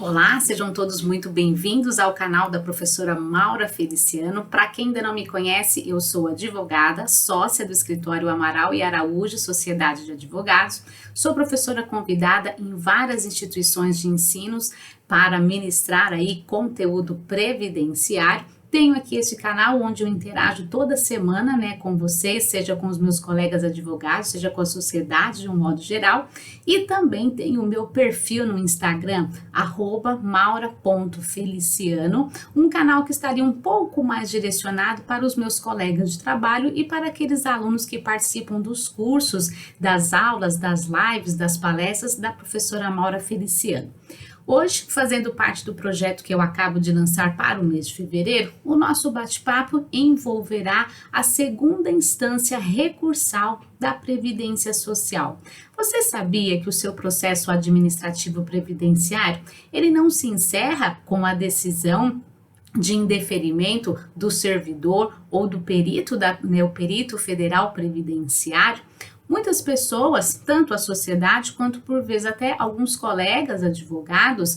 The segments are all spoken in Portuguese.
Olá, sejam todos muito bem-vindos ao canal da professora Maura Feliciano. Para quem ainda não me conhece, eu sou advogada, sócia do escritório Amaral e Araújo, Sociedade de Advogados. Sou professora convidada em várias instituições de ensinos para ministrar aí conteúdo previdenciário. Tenho aqui este canal onde eu interajo toda semana, com vocês, seja com os meus colegas advogados, seja com a sociedade de um modo geral. E também tenho o meu perfil no Instagram, @maura.feliciano, um canal que estaria um pouco mais direcionado para os meus colegas de trabalho e para aqueles alunos que participam dos cursos, das aulas, das lives, das palestras da professora Maura Feliciano. Hoje, fazendo parte do projeto que eu acabo de lançar para o mês de fevereiro, o nosso bate-papo envolverá a segunda instância recursal da Previdência Social. Você sabia que o seu processo administrativo previdenciário, ele não se encerra com a decisão de indeferimento do servidor ou do perito, o perito federal previdenciário? Muitas pessoas, tanto a sociedade quanto por vezes até alguns colegas advogados,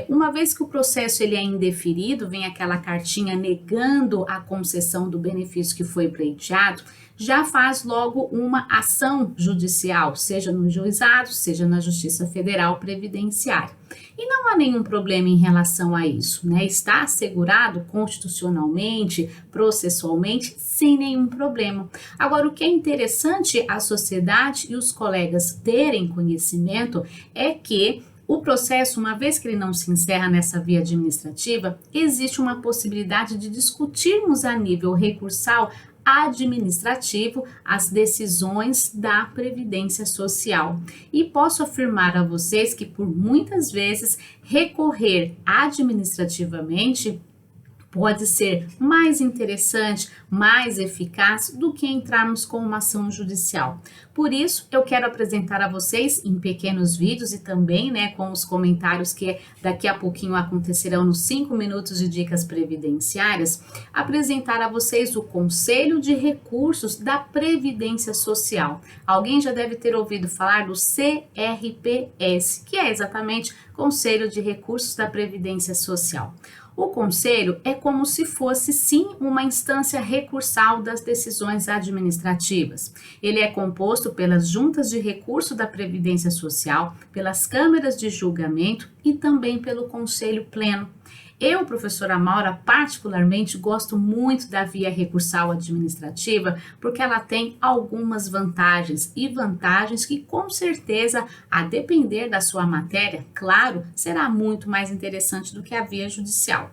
uma vez que o processo ele é indeferido, vem aquela cartinha negando a concessão do benefício que foi pleiteado, já faz logo uma ação judicial, seja no juizado, seja na Justiça Federal Previdenciária. E não há nenhum problema em relação a isso, Está assegurado constitucionalmente, processualmente, sem nenhum problema. Agora, o que é interessante a sociedade e os colegas terem conhecimento é que o processo, uma vez que ele não se encerra nessa via administrativa, existe uma possibilidade de discutirmos a nível recursal administrativo as decisões da Previdência Social. E posso afirmar a vocês que por muitas vezes recorrer administrativamente pode ser mais interessante, mais eficaz do que entrarmos com uma ação judicial. Por isso, eu quero apresentar a vocês em pequenos vídeos e também, com os comentários que daqui a pouquinho acontecerão nos 5 minutos de dicas previdenciárias, apresentar a vocês o Conselho de Recursos da Previdência Social. Alguém já deve ter ouvido falar do CRPS, que é exatamente Conselho de Recursos da Previdência Social. O conselho é como se fosse, sim, uma instância recursal das decisões administrativas. Ele é composto pelas juntas de recurso da Previdência Social, pelas câmaras de julgamento e também pelo conselho pleno. Eu, professora Maura, particularmente gosto muito da via recursal administrativa porque ela tem algumas vantagens e vantagens que com certeza, a depender da sua matéria, claro, será muito mais interessante do que a via judicial.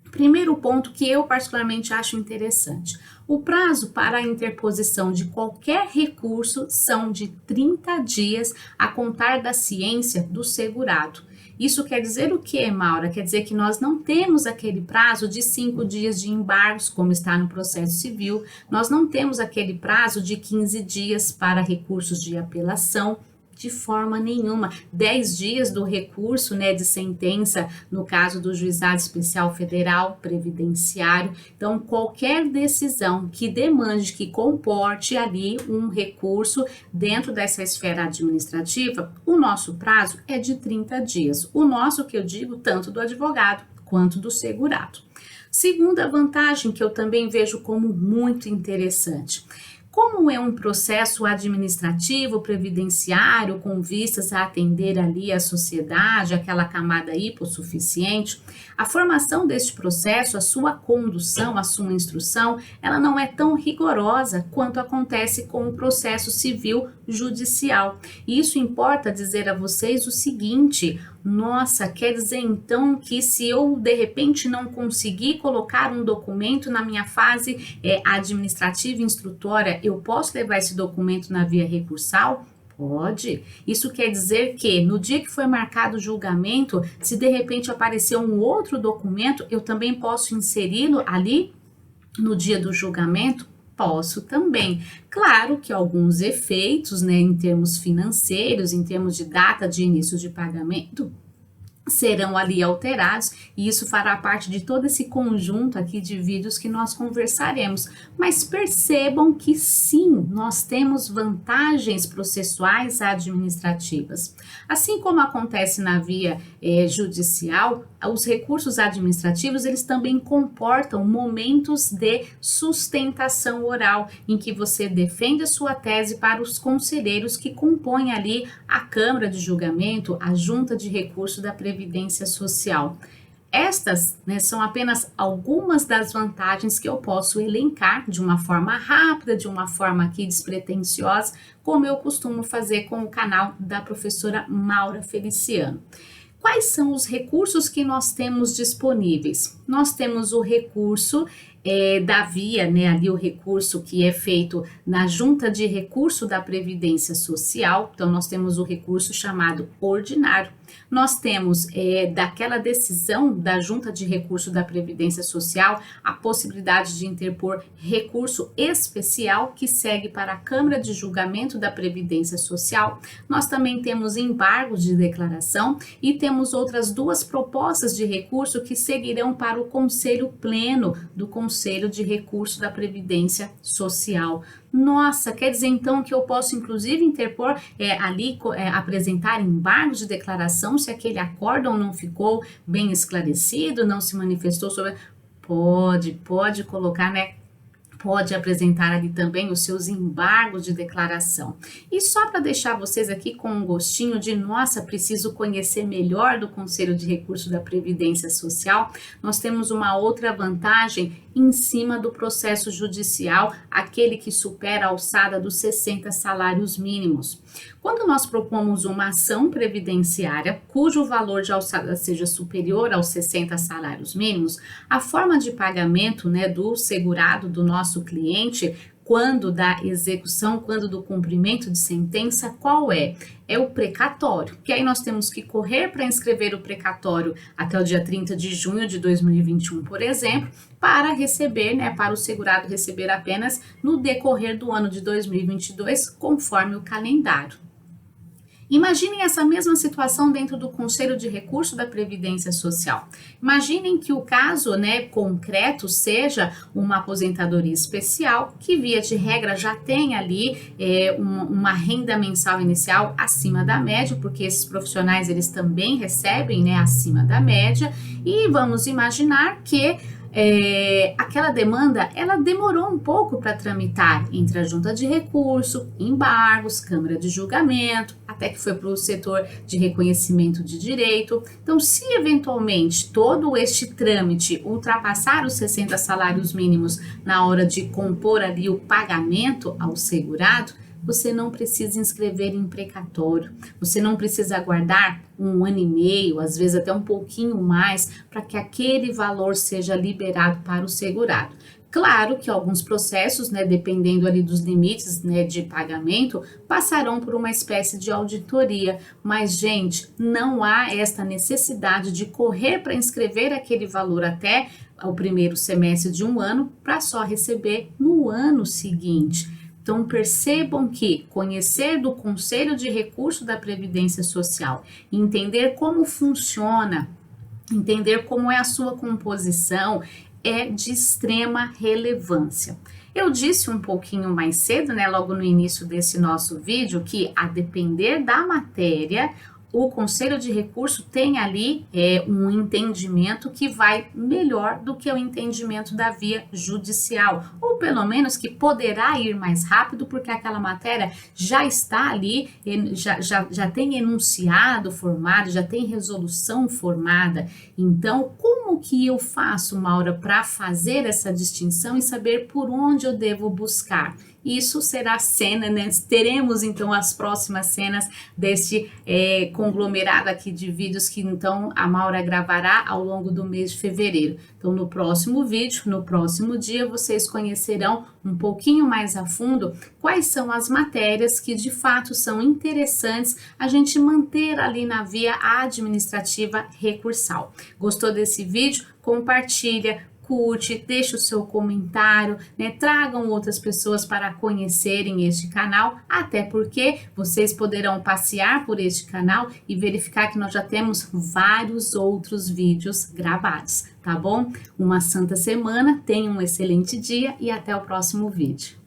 Primeiro ponto que eu particularmente acho interessante. O prazo para a interposição de qualquer recurso são de 30 dias a contar da ciência do segurado. Isso quer dizer o que, Maura? Quer dizer que nós não temos aquele prazo de 5 dias de embargos, como está no processo civil, nós não temos aquele prazo de 15 dias para recursos de apelação, de forma nenhuma. 10 dias do recurso, de sentença, no caso do Juizado Especial Federal Previdenciário. Então, qualquer decisão que demande, que comporte ali um recurso dentro dessa esfera administrativa, o nosso prazo é de 30 dias. O nosso, que eu digo, tanto do advogado quanto do segurado. Segunda vantagem que eu também vejo como muito interessante. Como é um processo administrativo, previdenciário, com vistas a atender ali a sociedade, aquela camada hipossuficiente, a formação deste processo, a sua condução, a sua instrução, ela não é tão rigorosa quanto acontece com o processo civil judicial. E isso importa dizer a vocês o seguinte: nossa, quer dizer então que se eu de repente não conseguir colocar um documento na minha fase administrativa instrutória, eu posso levar esse documento na via recursal? Pode. Isso quer dizer que no dia que foi marcado o julgamento, se de repente aparecer um outro documento, eu também posso inseri-lo ali no dia do julgamento? Posso também. Claro que alguns efeitos, em termos financeiros, em termos de data de início de pagamento, serão ali alterados e isso fará parte de todo esse conjunto aqui de vídeos que nós conversaremos. Mas percebam que sim, nós temos vantagens processuais administrativas. Assim como acontece na via judicial, os recursos administrativos eles também comportam momentos de sustentação oral, em que você defende a sua tese para os conselheiros que compõem ali a Câmara de Julgamento, a Junta de Recurso da Previdência Social. Estas, né, são apenas algumas das vantagens que eu posso elencar de uma forma rápida, de uma forma aqui despretensiosa, como eu costumo fazer com o canal da professora Maura Feliciano. Quais são os recursos que nós temos disponíveis? Nós temos o recurso da via, né, ali o recurso que é feito na Junta de Recurso da Previdência Social, então nós temos o recurso chamado ordinário. Nós temos daquela decisão da Junta de Recurso da Previdência Social a possibilidade de interpor recurso especial que segue para a Câmara de Julgamento da Previdência Social. Nós também temos embargos de declaração e temos outras duas propostas de recurso que seguirão para o Conselho Pleno do Conselho de Recurso da Previdência Social. Nossa, quer dizer então que eu posso inclusive interpor apresentar embargos de declaração se aquele acórdão não ficou bem esclarecido, não se manifestou sobre... Pode colocar, né? Pode apresentar ali também os seus embargos de declaração. E só para deixar vocês aqui com um gostinho de, nossa, preciso conhecer melhor do Conselho de Recurso da Previdência Social, nós temos uma outra vantagem em cima do processo judicial, aquele que supera a alçada dos 60 salários mínimos. Quando nós propomos uma ação previdenciária cujo valor de alçada seja superior aos 60 salários mínimos, a forma de pagamento, né, do segurado, do nosso cliente, quando da execução, quando do cumprimento de sentença, qual é? É o precatório, que aí nós temos que correr para inscrever o precatório até o dia 30 de junho de 2021, por exemplo, para receber, né, para o segurado receber apenas no decorrer do ano de 2022, conforme o calendário. Imaginem essa mesma situação dentro do Conselho de Recurso da Previdência Social. Imaginem que o caso, né, concreto seja uma aposentadoria especial que, via de regra, já tem ali uma renda mensal inicial acima da média, porque esses profissionais eles também recebem, né, acima da média, e vamos imaginar que aquela demanda, ela demorou um pouco para tramitar entre a Junta de Recurso, embargos, Câmara de Julgamento, até que foi para o setor de reconhecimento de direito. Então, se eventualmente todo este trâmite ultrapassar os 60 salários mínimos na hora de compor ali o pagamento ao segurado, você não precisa inscrever em precatório, você não precisa aguardar 1 ano e meio, às vezes até um pouquinho mais, para que aquele valor seja liberado para o segurado. Claro que alguns processos, né, dependendo ali dos limites, né, de pagamento, passarão por uma espécie de auditoria, mas, gente, não há esta necessidade de correr para inscrever aquele valor até o primeiro semestre de um ano para só receber no ano seguinte. Então, percebam que conhecer do Conselho de Recurso da Previdência Social, entender como funciona, entender como é a sua composição, é de extrema relevância. Eu disse um pouquinho mais cedo, né, logo no início desse nosso vídeo, que a depender da matéria, o Conselho de Recurso tem ali um entendimento que vai melhor do que o entendimento da via judicial, ou pelo menos que poderá ir mais rápido, porque aquela matéria já está ali, já tem enunciado formado, já tem resolução formada. Então, como que eu faço, Maura, para fazer essa distinção e saber por onde eu devo buscar? Isso será cena, né? Teremos então as próximas cenas deste conglomerado aqui de vídeos que então a Maura gravará ao longo do mês de fevereiro. Então no próximo vídeo, no próximo dia, vocês conhecerão um pouquinho mais a fundo quais são as matérias que de fato são interessantes a gente manter ali na via administrativa recursal. Gostou desse vídeo? Compartilha, curte, deixe o seu comentário, né? Tragam outras pessoas para conhecerem este canal, até porque vocês poderão passear por este canal e verificar que nós já temos vários outros vídeos gravados, tá bom? Uma santa semana, tenha um excelente dia e até o próximo vídeo.